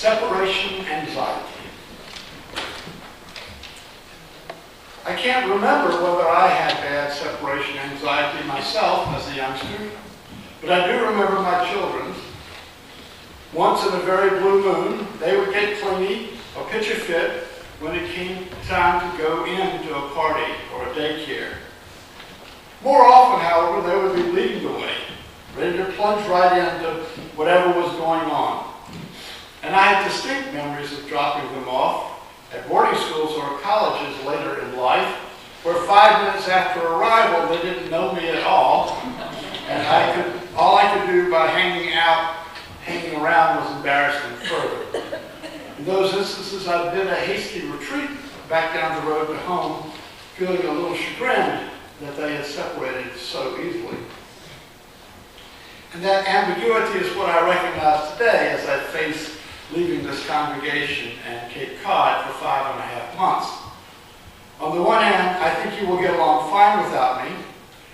Separation anxiety. I can't remember whether I had bad separation anxiety myself as a youngster, but I do remember my children's. Once in a very blue moon, they would get clingy or pitch a fit when it came time to go into a party or a daycare. More often, however, they would be leading the way, ready to plunge right into whatever was going on. And I have distinct memories of dropping them off at boarding schools or colleges later in life, where 5 minutes after arrival, they didn't know me at all, and all I could do by hanging around was embarrass them further. In those instances, I did a hasty retreat back down the road to home, feeling a little chagrined that they had separated so easily. And that ambiguity is what I recognize today as I face leaving this congregation and Cape Cod for 5.5 months. On the one hand, I think you will get along fine without me,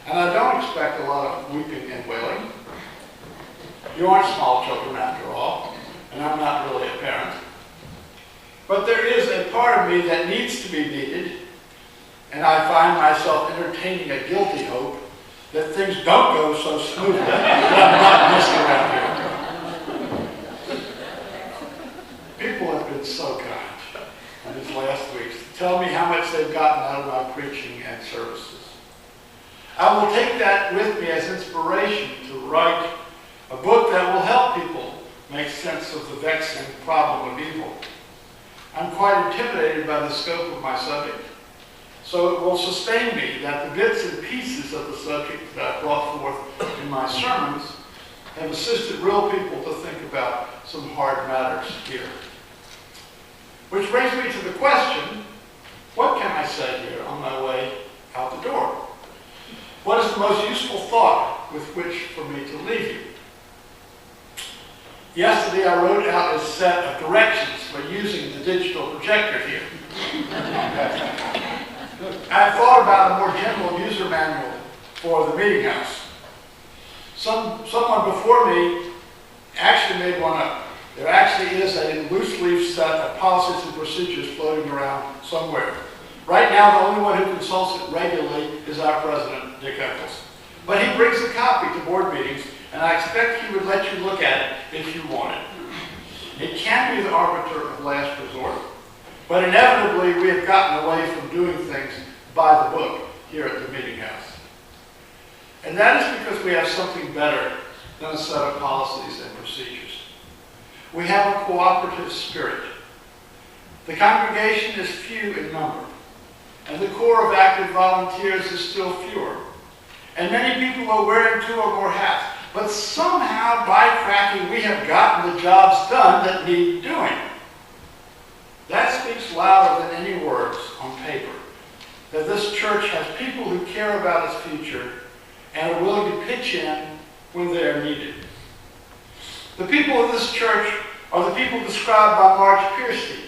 and I don't expect a lot of weeping and wailing. You aren't small children after all, and I'm not really a parent. But there is a part of me that needs to be needed, and I find myself entertaining a guilty hope that things don't go so smoothly that I'm not missing around here. People have been so kind in these last weeks to tell me how much they've gotten out of my preaching and services. I will take that with me as inspiration to write a book that will help people make sense of the vexing problem of evil. I'm quite intimidated by the scope of my subject, so it will sustain me that the bits and pieces of the subject that I brought forth in my sermons have assisted real people to think about some hard matters here. Which brings me to the question, what can I say here on my way out the door? What is the most useful thought with which for me to leave you? Yesterday I wrote out a set of directions for using the digital projector here. I thought about a more general user manual for the meeting house. Someone before me actually made one up. There actually is a loose leaf set of policies and procedures floating around somewhere. Right now, the only one who consults it regularly is our president, Dick Eccles. But he brings a copy to board meetings, and I expect he would let you look at it if you want it. It can be the arbiter of last resort, but inevitably we have gotten away from doing things by the book here at the meeting house. And that is because we have something better than a set of policies and procedures. We have a cooperative spirit. The congregation is few in number, and the corps of active volunteers is still fewer. And many people are wearing 2 or more hats, but somehow, by cracking, we have gotten the jobs done that need doing. That speaks louder than any words on paper, that this church has people who care about its future and are willing to pitch in when they are needed. The people of this church are the people described by Marge Piercy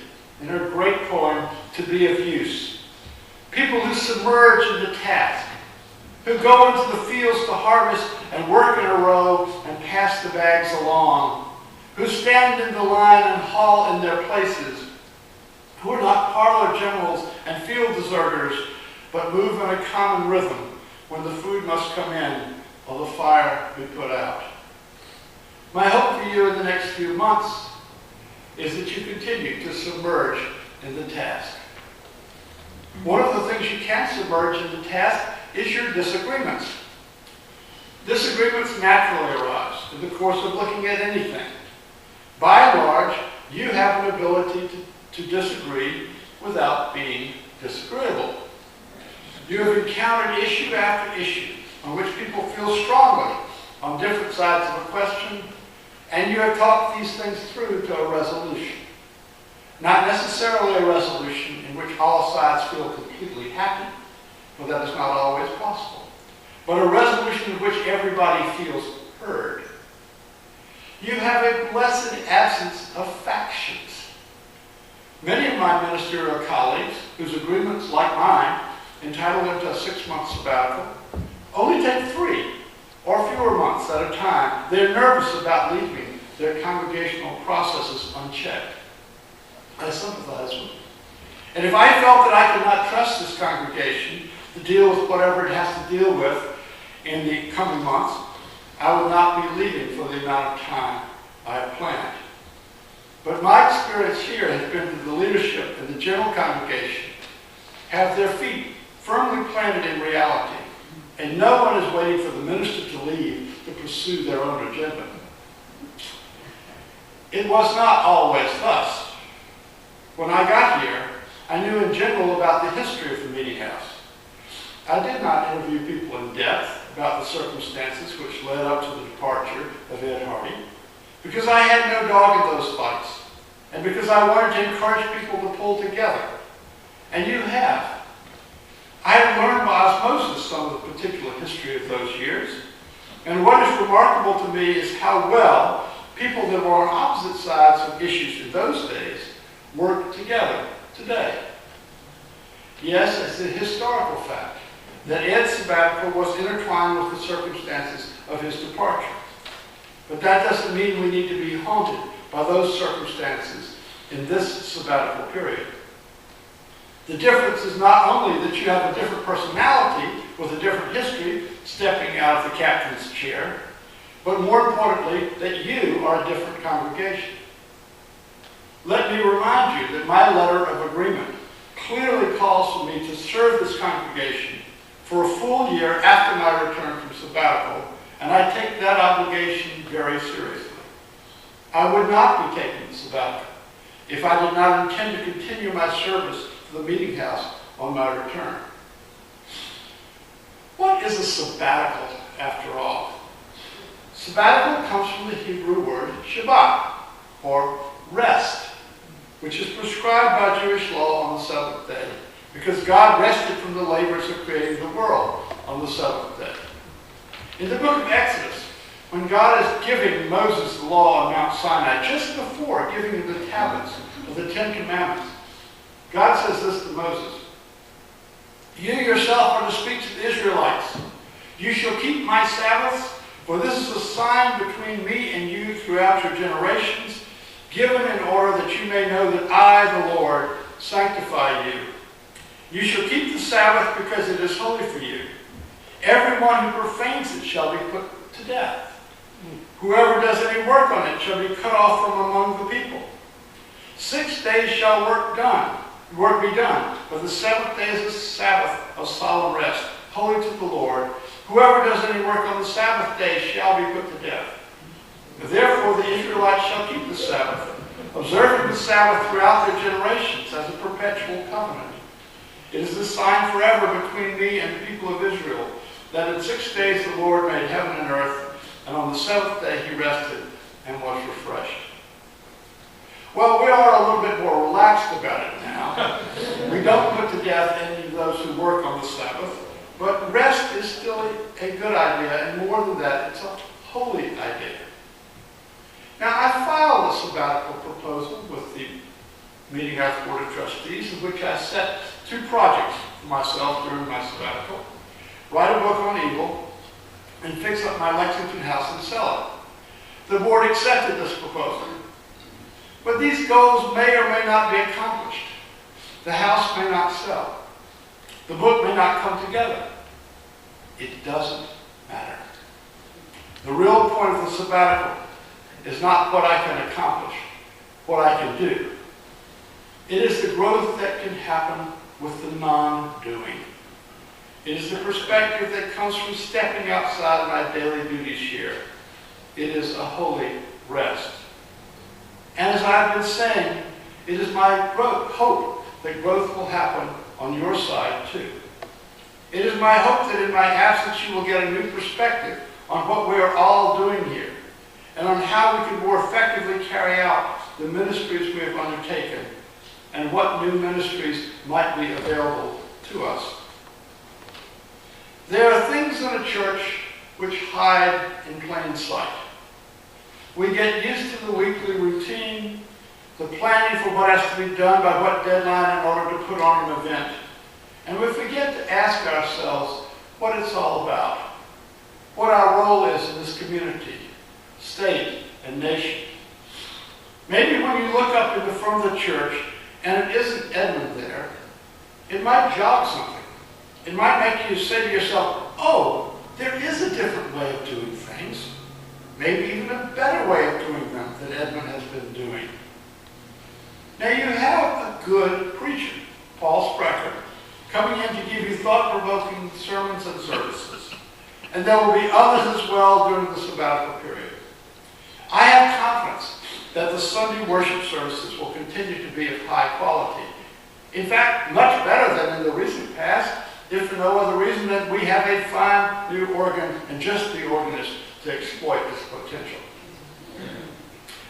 in her great poem, To Be of Use. People who submerge into task, who go into the fields to harvest and work in a row and pass the bags along, who stand in the line and haul in their places, who are not parlor generals and field deserters, but move in a common rhythm when the food must come in or the fire be put out. My hope for you in the next few months is that you continue to submerge in the task. One of the things you can submerge in the task is your disagreements. Disagreements naturally arise in the course of looking at anything. By and large, you have an ability to disagree without being disagreeable. You have encountered issue after issue on which people feel strongly on different sides of a question, and you have talked these things through to a resolution. Not necessarily a resolution in which all sides feel completely happy, for that is not always possible, but a resolution in which everybody feels heard. You have a blessed absence of factions. Many of my ministerial colleagues, whose agreements, like mine, entitle them to a 6-month sabbatical, only take 3 or fewer months at a time. They're nervous about leaving their congregational processes unchecked. I sympathize with them. And if I felt that I could not trust this congregation to deal with whatever it has to deal with in the coming months, I would not be leaving for the amount of time I have planned. But my experience here has been that the leadership and the general congregation have their feet firmly planted in reality, and no one is waiting for the minister to leave to pursue their own agenda. It was not always thus. When I got here, I knew in general about the history of the meeting house. I did not interview people in depth about the circumstances which led up to the departure of Ed Hardy, because I had no dog in those fights, and because I wanted to encourage people to pull together. And you have. I have learned by osmosis some of the particular history of those years, and what is remarkable to me is how well people that were on opposite sides of issues in those days work together today. Yes, it's a historical fact that Ed's sabbatical was intertwined with the circumstances of his departure. But that doesn't mean we need to be haunted by those circumstances in this sabbatical period. The difference is not only that you have a different personality with a different history stepping out of the captain's chair, but more importantly, that you are a different congregation. Let me remind you that my letter of agreement clearly calls for me to serve this congregation for a full year after my return from sabbatical, and I take that obligation very seriously. I would not be taking the sabbatical if I did not intend to continue my service to the meeting house on my return. What is a sabbatical, after all? Sabbatical comes from the Hebrew word Shabbat, or rest, which is prescribed by Jewish law on the seventh day, because God rested from the labors of creating the world on the seventh day. In the book of Exodus, when God is giving Moses the law on Mount Sinai, just before giving him the tablets of the Ten Commandments, God says this to Moses: "You yourself are to speak to the Israelites. You shall keep my Sabbaths, for this is a sign between me and you throughout your generations, given in order that you may know that I, the Lord, sanctify you. You shall keep the Sabbath because it is holy for you. Everyone who profanes it shall be put to death. Whoever does any work on it shall be cut off from among the people. 6 days shall work be done, but the seventh day is a Sabbath of solemn rest, holy to the Lord. Whoever does any work on the Sabbath day shall be put to death. Therefore the Israelites shall keep the Sabbath, observing the Sabbath throughout their generations as a perpetual covenant. It is a sign forever between me and the people of Israel, that in 6 days the Lord made heaven and earth, and on the seventh day he rested and was refreshed." Well, we are a little bit more relaxed about it now. We don't put to death any of those who work on the Sabbath, but rest is still a good idea, and more than that, it's a holy idea. Now, I filed a sabbatical proposal with the Meeting House Board of Trustees, in which I set 2 projects for myself during my sabbatical: write a book on evil and fix up my Lexington house and sell it. The board accepted this proposal. But these goals may or may not be accomplished. The house may not sell. The book may not come together. It doesn't matter. The real point of the sabbatical is not what I can accomplish, what I can do. It is the growth that can happen with the non-doing. It is the perspective that comes from stepping outside my daily duties here. It is a holy rest. And as I've been saying, it is my hope that growth will happen on your side too. It is my hope that in my absence you will get a new perspective on what we are all doing here, and on how we can more effectively carry out the ministries we have undertaken, and what new ministries might be available to us. There are things in a church which hide in plain sight. We get used to the weekly routine, the planning for what has to be done by what deadline in order to put on an event. And we forget to ask ourselves what it's all about, what our role is in this community, state, and nation. Maybe when you look up in the front of the church and it isn't Edmund there, it might jog something. It might make you say to yourself, oh, there is a different way of doing things. Maybe even a better way of doing them than Edmund has been doing. Now you have a good preacher, Paul Sprecher, coming in to give you thought-provoking sermons and services. And there will be others as well during the sabbatical period. I have confidence that the Sunday worship services will continue to be of high quality. In fact, much better than in the recent past, if for no other reason than we have a fine new organ and just the organist to exploit its potential.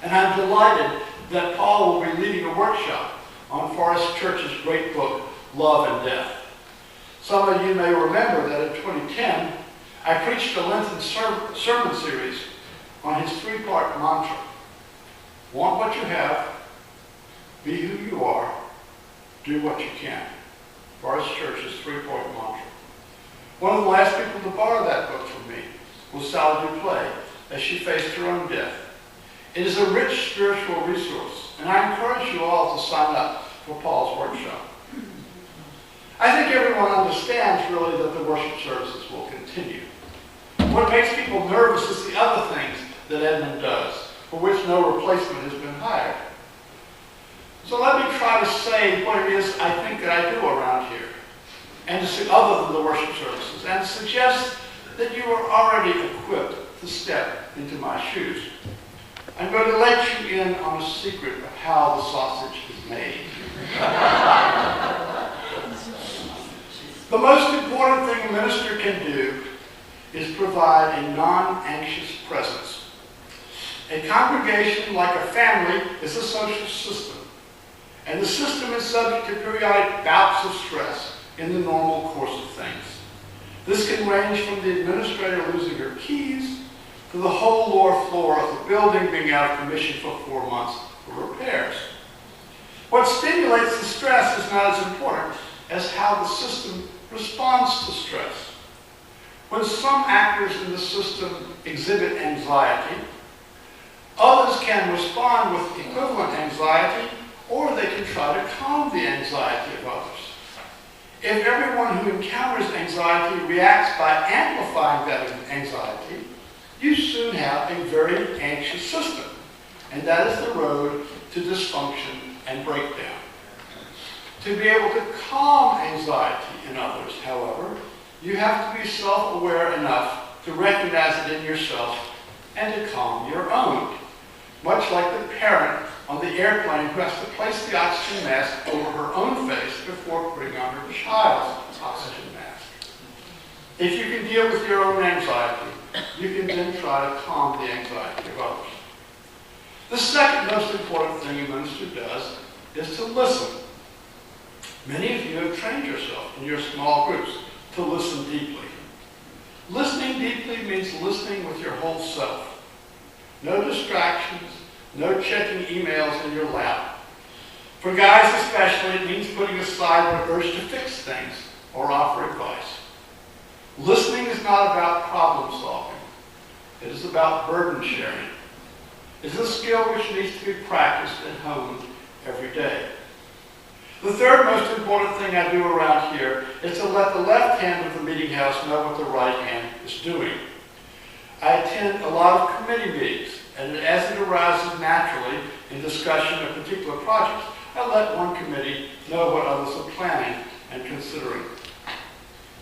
And I'm delighted that Paul will be leading a workshop on Forest Church's great book, Love and Death. Some of you may remember that in 2010, I preached a Lenten sermon series on his three-part mantra. Want what you have, be who you are, do what you can. Forest Church's three-part mantra. One of the last people to borrow that book from me was Sally Duplay as she faced her own death. It is a rich spiritual resource, and I encourage you all to sign up for Paul's workshop. I think everyone understands really that the worship services will continue. What makes people nervous is the other things that Edmund does, for which no replacement has been hired. So let me try to say what it is I think that I do around here, and to say other than the worship services, and suggest that you are already equipped to step into my shoes. I'm going to let you in on a secret of how the sausage is made. The most important thing a minister can do is provide a non-anxious presence. A congregation, like a family, is a social system. And the system is subject to periodic bouts of stress in the normal course of things. This can range from the administrator losing her keys to the whole lower floor of the building being out of commission for 4 months for repairs. What stimulates the stress is not as important as how the system responds to stress. When some actors in the system exhibit anxiety, others can respond with equivalent anxiety, or they can try to calm the anxiety of others. If everyone who encounters anxiety reacts by amplifying that anxiety, you soon have a very anxious system, and that is the road to dysfunction and breakdown. To be able to calm anxiety in others, however, you have to be self-aware enough to recognize it in yourself and to calm your own, much like the parent on the airplane who has to place the oxygen mask over her own face before putting on her child's oxygen mask. If you can deal with your own anxiety, you can then try to calm the anxiety of others. The second most important thing a minister does is to listen. Many of you have trained yourself in your small groups to listen deeply. Listening deeply means listening with your whole self. No distractions, no checking emails in your lap. For guys especially, it means putting aside the urge to fix things or offer advice. Listening is not about problem solving. It is about burden sharing. It is a skill which needs to be practiced and honed every day. The third most important thing I do around here is to let the left hand of the meeting house know what the right hand is doing. I attend a lot of committee meetings, and as it arises naturally in discussion of particular projects, I let one committee know what others are planning and considering.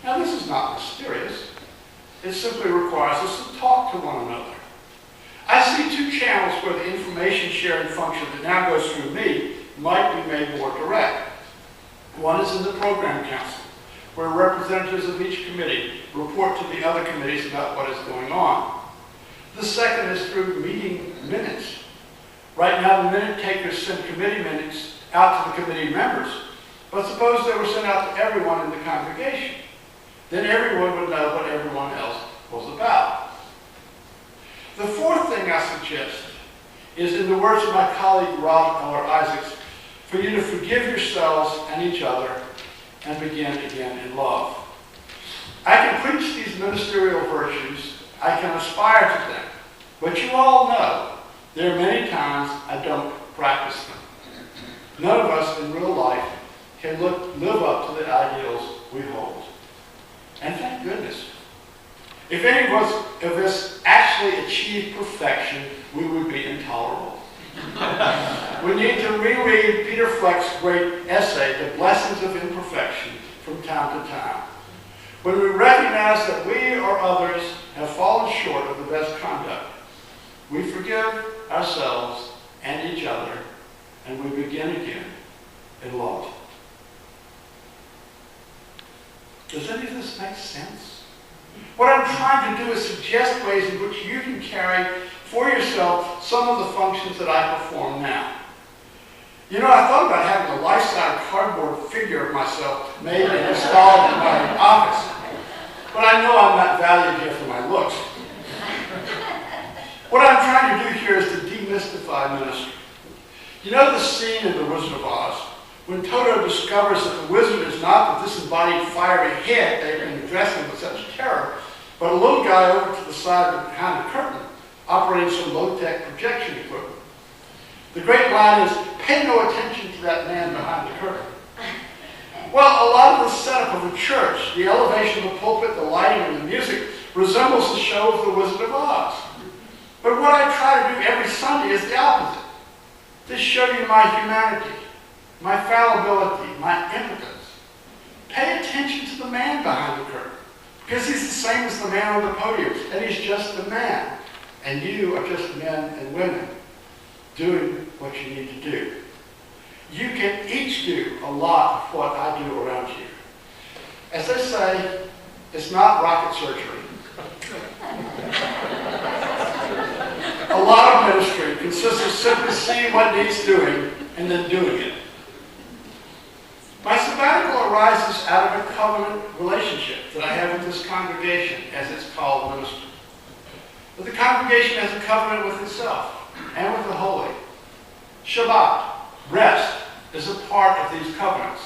Now, this is not mysterious. It simply requires us to talk to one another. I see two channels where the information sharing function that now goes through me might be made more direct. One is in the program council, where representatives of each committee report to the other committees about what is going on. The second is through meeting minutes. Right now, the minute takers send committee minutes out to the committee members, but suppose they were sent out to everyone in the congregation. Then everyone would know what everyone else was about. The fourth thing I suggest is, in the words of my colleague Rob Eller Isaacs, for you to forgive yourselves and each other and begin again in love. I can preach these ministerial virtues, I can aspire to them, but you all know there are many times I don't practice them. None of us in real life can live up to the ideals we hold. And thank goodness. If any of us actually achieved perfection, we would be intolerable. We need to reread Peter Fleck's great essay, The Blessings of Imperfection, from time to time. When we recognize that we or others have fallen short of the best conduct, we forgive ourselves and each other, and we begin again in love. Does any of this make sense? What I'm trying to do is suggest ways in which you can carry for yourself some of the functions that I perform now. You know, I thought about having a life-size cardboard figure of myself made and installed in my office, but I know I'm not valued here for my looks. What I'm trying to do here is to demystify ministry. You know the scene in The Wizard of Oz, when Toto discovers that the wizard is not the disembodied fiery head they've been addressing with such terror, but a little guy over to the side behind the curtain, operating some low-tech projection equipment. The great line is, pay no attention to that man behind the curtain. Well, a lot of the setup of a church, the elevation of the pulpit, the lighting, and the music, resembles the show of The Wizard of Oz. But what I try to do every Sunday is the opposite. To show you my humanity, my fallibility, my impotence. Pay attention to the man behind the curtain, because he's the same as the man on the podium, and he's just a man. And you are just men and women doing what you need to do. You can each do a lot of what I do around here. As they say, it's not rocket surgery. A lot of ministry consists of simply seeing what needs doing and then doing it. My sabbatical arises out of a covenant relationship that I have with this congregation, as it's called ministry. But the congregation has a covenant with itself and with the holy. Shabbat, rest, is a part of these covenants.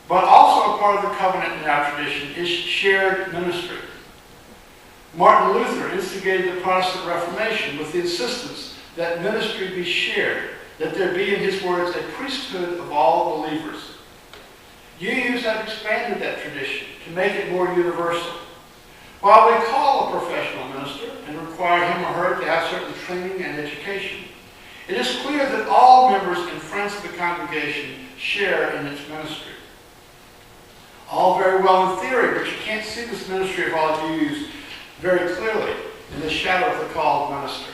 But also a part of the covenant in our tradition is shared ministry. Martin Luther instigated the Protestant Reformation with the insistence that ministry be shared, that there be, in his words, a priesthood of all believers. UUs have expanded that tradition to make it more universal. While we call a professional minister and require him or her to have certain training and education, it is clear that all members and friends of the congregation share in its ministry. All very well in theory, but you can't see this ministry of all UUs very clearly in the shadow of the call of minister.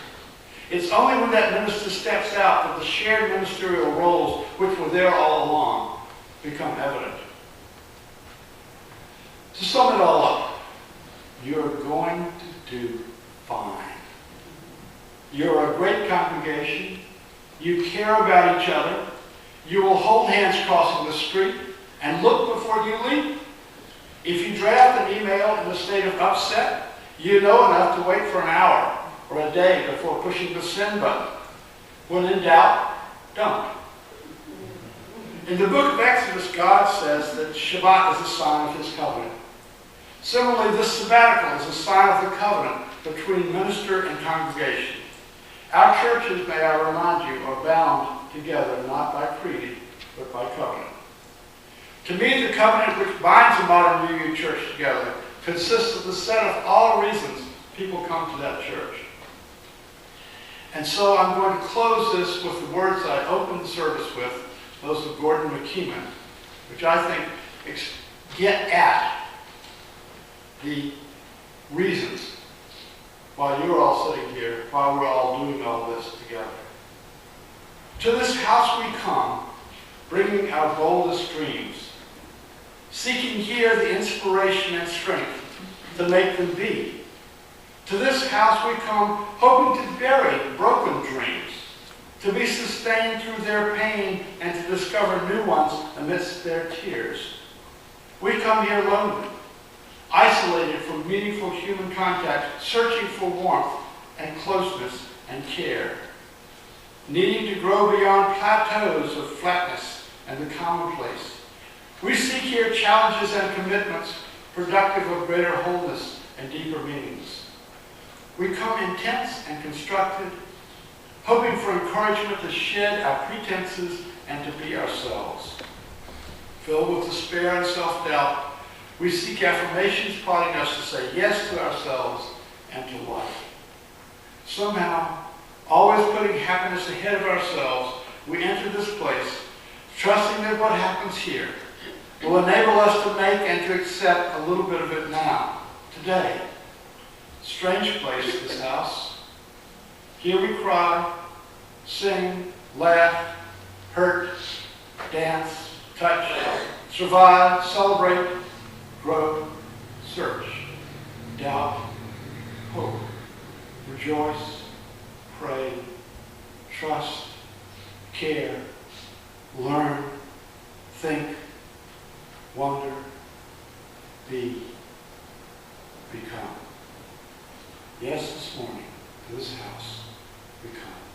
It's only when that minister steps out that the shared ministerial roles, which were there all along, become evident. To sum it all up, you're going to do fine. You're a great congregation. You care about each other. You will hold hands crossing the street and look before you leap. If you draft an email in a state of upset, you know enough to wait for an hour or a day before pushing the send button. When in doubt, don't. In the book of Exodus, God says that Shabbat is a sign of his covenant. Similarly, this sabbatical is a sign of the covenant between minister and congregation. Our churches, may I remind you, are bound together not by creed, but by covenant. To me, the covenant which binds the modern UU church together consists of the set of all reasons people come to that church. And so I'm going to close this with the words I opened the service with, those of Gordon McKeeman, which I think get at the reasons why you're all sitting here, why we're all doing all this together. To this house we come, bringing our boldest dreams, seeking here the inspiration and strength to make them be. To this house we come, hoping to bury broken dreams, to be sustained through their pain and to discover new ones amidst their tears. We come here lonely, isolated from meaningful human contact, searching for warmth and closeness and care, needing to grow beyond plateaus of flatness and the commonplace. We seek here challenges and commitments productive of greater wholeness and deeper meanings. We come intense and constructed, hoping for encouragement to shed our pretenses and to be ourselves. Filled with despair and self-doubt, we seek affirmations prodding us to say yes to ourselves and to life. Somehow, always putting happiness ahead of ourselves, we enter this place, trusting that what happens here will enable us to make and to accept a little bit of it now, today. Strange place, this house. Here we cry, sing, laugh, hurt, dance, touch, survive, celebrate, grow, search, doubt, hope, rejoice, pray, trust, care, learn, think, wonder, be, become. Yes, this morning, to this house, we come.